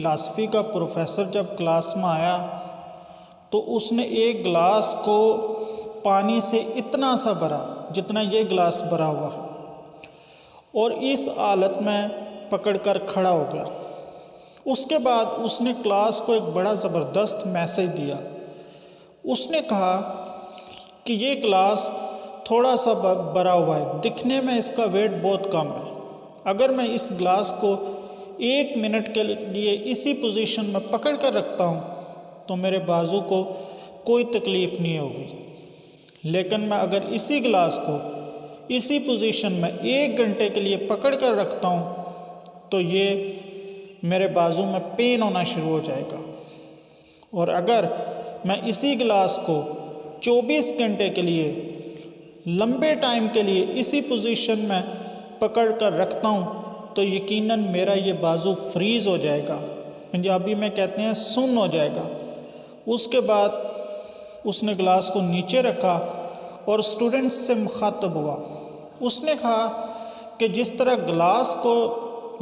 Philosophy کا professor جب class میں آیا تو اس نے ایک گلاس کو پانی سے اتنا سا بھرا جتنا یہ گلاس بھرا ہوا ہے، اور اس حالت میں پکڑ کر کھڑا ہو گیا۔ اس کے بعد اس نے کلاس کو ایک بڑا زبردست میسج دیا۔ اس نے کہا کہ یہ گلاس تھوڑا سا بھرا ہوا ہے، دکھنے میں اس کا ویٹ بہت کم ہے، اگر میں اس گلاس کو 1 منٹ کے لیے اسی پوزیشن میں پکڑ کر رکھتا ہوں تو میرے بازو کو کوئی تکلیف نہیں ہوگی، لیکن میں اگر اسی گلاس کو اسی پوزیشن میں 1 گھنٹے کے لیے پکڑ کر رکھتا ہوں تو یہ میرے بازو میں پین ہونا شروع ہو جائے گا، اور اگر میں اسی گلاس کو 24 گھنٹے کے لیے لمبے ٹائم کے لیے اسی پوزیشن میں پکڑ کر رکھتا ہوں تو یقیناً میرا یہ بازو فریز ہو جائے گا، پنجابی میں کہتے ہیں سن ہو جائے گا۔ اس کے بعد اس نے گلاس کو نیچے رکھا اور اسٹوڈنٹس سے مخاطب ہوا۔ اس نے کہا کہ جس طرح گلاس کو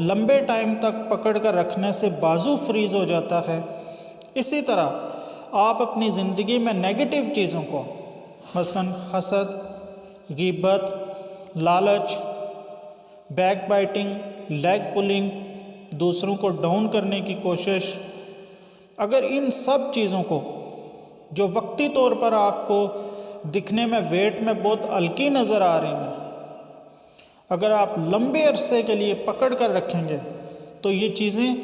لمبے ٹائم تک پکڑ کر رکھنے سے بازو فریز ہو جاتا ہے، اسی طرح آپ اپنی زندگی میں نیگیٹو چیزوں کو، مثلا حسد، غیبت، لالچ، بیک بائٹنگ، لیگ پولنگ، دوسروں کو ڈاؤن کرنے کی کوشش، اگر ان سب چیزوں کو جو وقتی طور پر آپ کو دکھنے میں ویٹ میں بہت ہلکی نظر آ رہی ہیں، اگر آپ لمبے عرصے کے لیے پکڑ کر رکھیں گے تو یہ چیزیں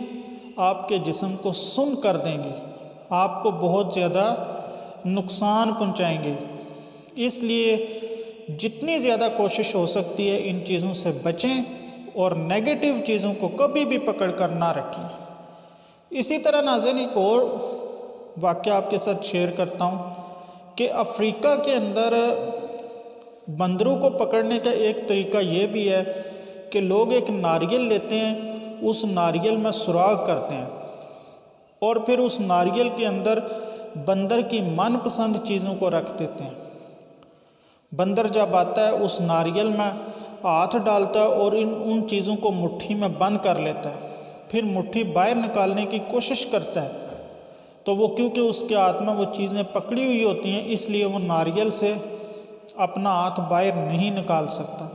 آپ کے جسم کو سن کر دیں گی، آپ کو بہت زیادہ نقصان پہنچائیں گے۔ اس لیے جتنی زیادہ کوشش ہو سکتی ہے ان چیزوں سے بچیں اور نیگیٹو چیزوں کو کبھی بھی پکڑ کر نہ رکھیں۔ اسی طرح ناظرین ایک اور واقعہ آپ کے ساتھ شیئر کرتا ہوں کہ افریقہ کے اندر بندروں کو پکڑنے کا ایک طریقہ یہ بھی ہے کہ لوگ ایک ناریل لیتے ہیں، اس ناریل میں سوراخ کرتے ہیں اور پھر اس ناریل کے اندر بندر کی من پسند چیزوں کو رکھ دیتے ہیں۔ بندر جب آتا ہے اس ناریل میں ہاتھ ڈالتا ہے اور ان چیزوں کو مٹھی میں بند کر لیتا ہے، پھر مٹھی باہر نکالنے کی کوشش کرتا ہے تو وہ کیونکہ اس کے ہاتھ میں وہ چیزیں پکڑی ہوئی ہوتی ہیں اس لیے وہ ناریل سے اپنا ہاتھ باہر نہیں نکال سکتا۔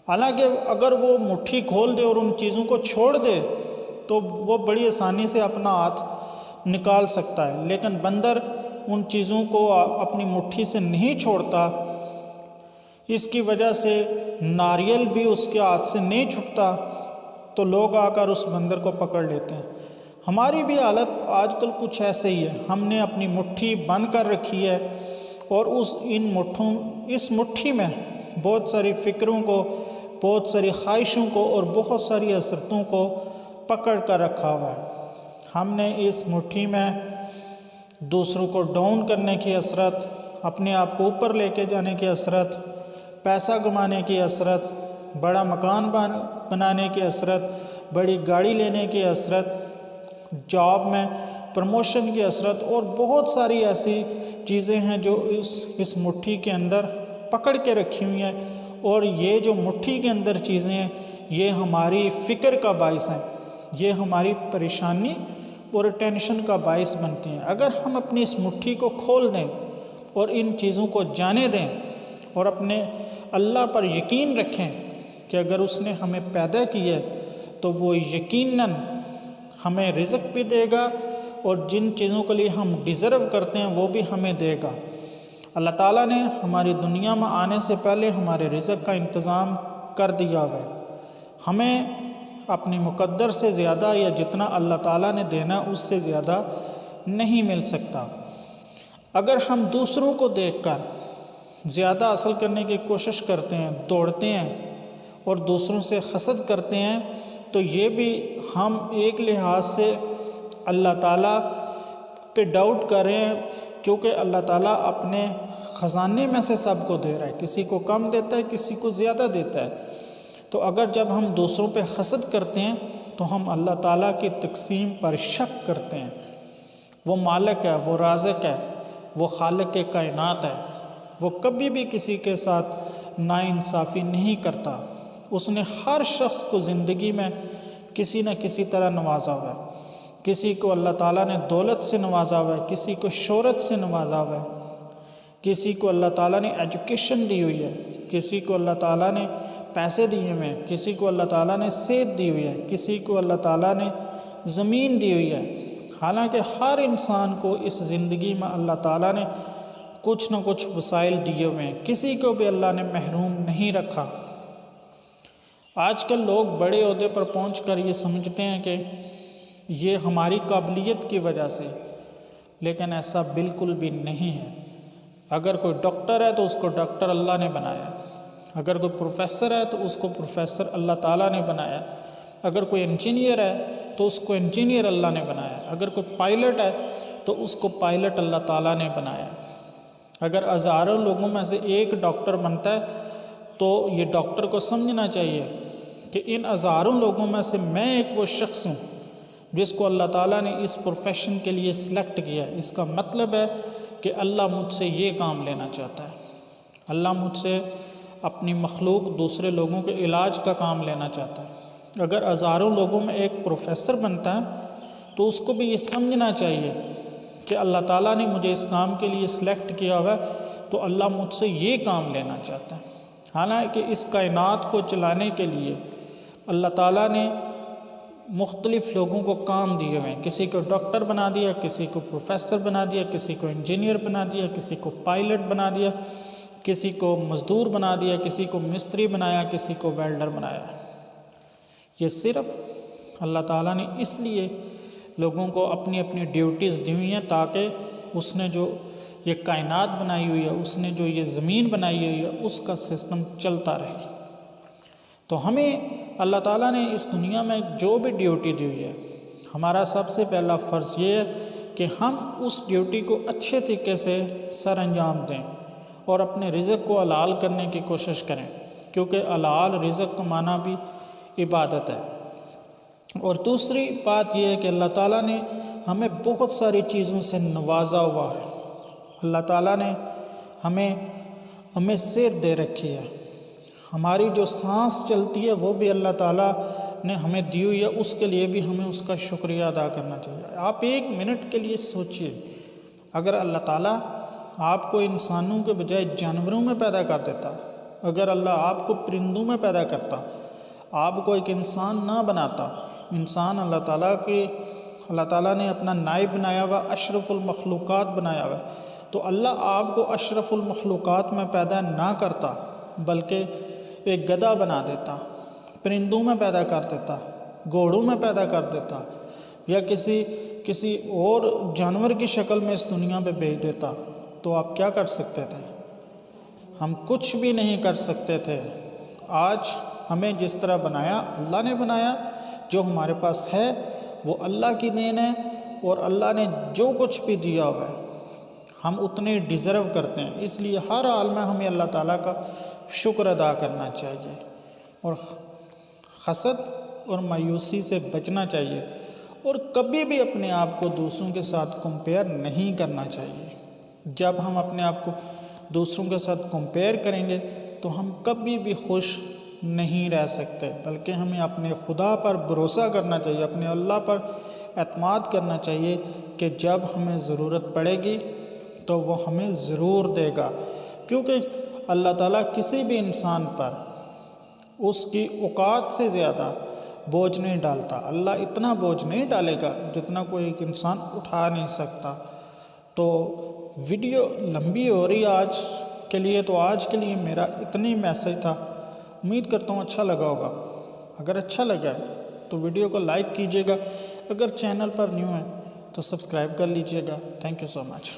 حالانکہ اگر وہ مٹھی کھول دے اور ان چیزوں کو چھوڑ دے تو وہ بڑی آسانی سے اپنا ہاتھ نکال سکتا ہے، لیکن بندر ان چیزوں کو اپنی مٹھی سے نہیں چھوڑتا، اس کی وجہ سے ناریل بھی اس کے ہاتھ سے نہیں چھٹتا تو لوگ آ کر اس بندر کو پکڑ لیتے ہیں۔ ہماری بھی حالت آج کل کچھ ایسے ہی ہے، ہم نے اپنی مٹھی بند کر رکھی ہے اور اس مٹھی میں بہت ساری فکروں کو، بہت ساری خواہشوں کو اور بہت ساری حسرتوں کو پکڑ کر رکھا ہوا ہے۔ ہم نے اس مٹھی میں دوسروں کو ڈاؤن کرنے کی حسرت، اپنے آپ کو اوپر لے کے جانے کی حسرت، پیسہ کمانے کی حسرت، بڑا مکان بنانے کی حسرت، بڑی گاڑی لینے کی حسرت، جاب میں پروموشن کی حسرت اور بہت ساری ایسی چیزیں ہیں جو اس مٹھی کے اندر پکڑ کے رکھی ہوئی ہیں، اور یہ جو مٹھی کے اندر چیزیں ہیں یہ ہماری فکر کا باعث ہیں، یہ ہماری پریشانی اور ٹینشن کا باعث بنتی ہیں۔ اگر ہم اپنی اس مٹھی کو کھول دیں اور ان چیزوں کو جانے دیں اور اپنے اللہ پر یقین رکھیں کہ اگر اس نے ہمیں پیدا کیا ہے تو وہ یقیناً ہمیں رزق بھی دے گا اور جن چیزوں کے لیے ہم ڈیزرو کرتے ہیں وہ بھی ہمیں دے گا۔ اللہ تعالیٰ نے ہماری دنیا میں آنے سے پہلے ہمارے رزق کا انتظام کر دیا ہوا ہے، ہمیں اپنی مقدر سے زیادہ یا جتنا اللہ تعالیٰ نے دینا اس سے زیادہ نہیں مل سکتا۔ اگر ہم دوسروں کو دیکھ کر زیادہ حاصل کرنے کی کوشش کرتے ہیں، دوڑتے ہیں اور دوسروں سے حسد کرتے ہیں تو یہ بھی ہم ایک لحاظ سے اللہ تعالیٰ پہ ڈاؤٹ کر رہے ہیں، کیونکہ اللہ تعالیٰ اپنے خزانے میں سے سب کو دے رہا ہے، کسی کو کم دیتا ہے، کسی کو زیادہ دیتا ہے۔ تو اگر جب ہم دوسروں پہ حسد کرتے ہیں تو ہم اللہ تعالیٰ کی تقسیم پر شک کرتے ہیں۔ وہ مالک ہے، وہ رازق ہے، وہ خالق کائنات ہے، وہ کبھی بھی کسی کے ساتھ ناانصافی نہیں کرتا۔ اس نے ہر شخص کو زندگی میں کسی نہ کسی طرح نوازا ہوا ہے۔ کسی کو اللہ تعالیٰ نے دولت سے نوازا ہوا ہے، کسی کو شہرت سے نوازا ہوا ہے، کسی کو اللہ تعالیٰ نے ایجوکیشن دی ہوئی ہے، کسی کو اللہ تعالیٰ نے پیسے دیے ہوئے ہیں، کسی کو اللہ تعالیٰ نے صحت دی ہوئی ہے، کسی کو اللہ تعالیٰ نے زمین دی ہوئی ہے۔ حالانکہ ہر انسان کو اس زندگی میں اللہ تعالیٰ نے کچھ نہ کچھ وسائل دیے ہوئے ہیں، کسی کو بھی اللہ نے محروم نہیں رکھا۔ آج کل لوگ بڑے عہدے پر پہنچ کر یہ سمجھتے ہیں کہ یہ ہماری قابلیت کی وجہ سے، لیکن ایسا بالکل بھی نہیں ہے۔ اگر کوئی ڈاکٹر ہے تو اس کو ڈاکٹر اللہ نے بنایا، اگر کوئی پروفیسر ہے تو اس کو پروفیسر اللہ تعالیٰ نے بنایا، اگر کوئی انجینئر ہے تو اس کو انجینئر اللہ نے بنایا، اگر کوئی پائلٹ ہے تو اس کو پائلٹ اللہ تعالیٰ نے بنایا۔ اگر ہزاروں لوگوں میں سے ایک ڈاکٹر بنتا ہے تو یہ ڈاکٹر کو سمجھنا چاہیے کہ ان ہزاروں لوگوں میں سے میں ایک وہ شخص ہوں جس کو اللہ تعالیٰ نے اس پروفیشن کے لیے سلیکٹ کیا ہے۔ اس کا مطلب ہے کہ اللہ مجھ سے یہ کام لینا چاہتا ہے، اللہ مجھ سے اپنی مخلوق دوسرے لوگوں کے علاج کا کام لینا چاہتا ہے۔ اگر ہزاروں لوگوں میں ایک پروفیسر بنتا ہے تو اس کو بھی یہ سمجھنا چاہیے کہ اللہ تعالیٰ نے مجھے اس کام کے لیے سلیکٹ کیا ہوا ہے تو اللہ مجھ سے یہ کام لینا چاہتا ہے۔ حالانکہ اس کائنات کو چلانے کے لیے اللہ تعالیٰ نے مختلف لوگوں کو کام دیے ہوئے ہیں، کسی کو ڈاکٹر بنا دیا، کسی کو پروفیسر بنا دیا، کسی کو انجینئر بنا دیا، کسی کو پائلٹ بنا دیا، کسی کو مزدور بنا دیا، کسی کو مستری بنایا، کسی کو ویلڈر بنایا۔ یہ صرف اللہ تعالیٰ نے اس لیے لوگوں کو اپنی اپنی ڈیوٹیز دی ہوئی ہیں تاکہ اس نے جو یہ کائنات بنائی ہوئی ہے، اس نے جو یہ زمین بنائی ہوئی ہے، اس کا سسٹم چلتا رہے۔ تو ہمیں اللہ تعالیٰ نے اس دنیا میں جو بھی ڈیوٹی دی ہوئی ہے، ہمارا سب سے پہلا فرض یہ ہے کہ ہم اس ڈیوٹی کو اچھے طریقے سے سر انجام دیں اور اپنے رزق کو حلال کرنے کی کوشش کریں، کیونکہ حلال رزق کا معنی بھی عبادت ہے۔ اور دوسری بات یہ ہے کہ اللہ تعالیٰ نے ہمیں بہت ساری چیزوں سے نوازا ہوا ہے۔ اللہ تعالیٰ نے ہمیں صحت دے رکھی ہے، ہماری جو سانس چلتی ہے وہ بھی اللہ تعالیٰ نے ہمیں دی ہوئی ہے، اس کے لیے بھی ہمیں اس کا شکریہ ادا کرنا چاہیے۔ آپ ایک منٹ کے لیے سوچئے، اگر اللہ تعالیٰ آپ کو انسانوں کے بجائے جانوروں میں پیدا کر دیتا، اگر اللہ آپ کو پرندوں میں پیدا کرتا، آپ کو ایک انسان نہ بناتا، انسان اللہ تعالیٰ نے اپنا نائب بنایا ہوا، اشرف المخلوقات بنایا ہوا، تو اللہ آپ کو اشرف المخلوقات میں پیدا نہ کرتا بلکہ ایک گدھا بنا دیتا، پرندوں میں پیدا کر دیتا، گھوڑوں میں پیدا کر دیتا، یا کسی اور جانور کی شکل میں اس دنیا پہ بھیج دیتا، تو آپ کیا کر سکتے تھے؟ ہم کچھ بھی نہیں کر سکتے تھے۔ آج ہمیں جس طرح بنایا اللہ نے بنایا، جو ہمارے پاس ہے وہ اللہ کی دین ہے، اور اللہ نے جو کچھ بھی دیا ہوا ہے ہم اتنے ڈیزرو کرتے ہیں، اس لیے ہر حال میں ہمیں اللہ تعالیٰ کا شکر ادا کرنا چاہیے اور حسد اور مایوسی سے بچنا چاہیے، اور کبھی بھی اپنے آپ کو دوسروں کے ساتھ کمپیئر نہیں کرنا چاہیے۔ جب ہم اپنے آپ کو دوسروں کے ساتھ کمپیئر کریں گے تو ہم کبھی بھی خوش نہیں رہ سکتے، بلکہ ہمیں اپنے خدا پر بھروسہ کرنا چاہیے، اپنے اللہ پر اعتماد کرنا چاہیے کہ جب ہمیں ضرورت پڑے گی تو وہ ہمیں ضرور دے گا، کیونکہ اللہ تعالیٰ کسی بھی انسان پر اس کی اوقات سے زیادہ بوجھ نہیں ڈالتا۔ اللہ اتنا بوجھ نہیں ڈالے گا جتنا کوئی ایک انسان اٹھا نہیں سکتا۔ تو ویڈیو لمبی ہو رہی آج کے لیے، تو آج کے لیے میرا اتنی میسج تھا، امید کرتا ہوں اچھا لگا ہوگا۔ اگر اچھا لگا ہے تو ویڈیو کو لائک کیجیے گا، اگر چینل پر نیو ہے تو سبسکرائب کر لیجیے گا۔ Thank you so much.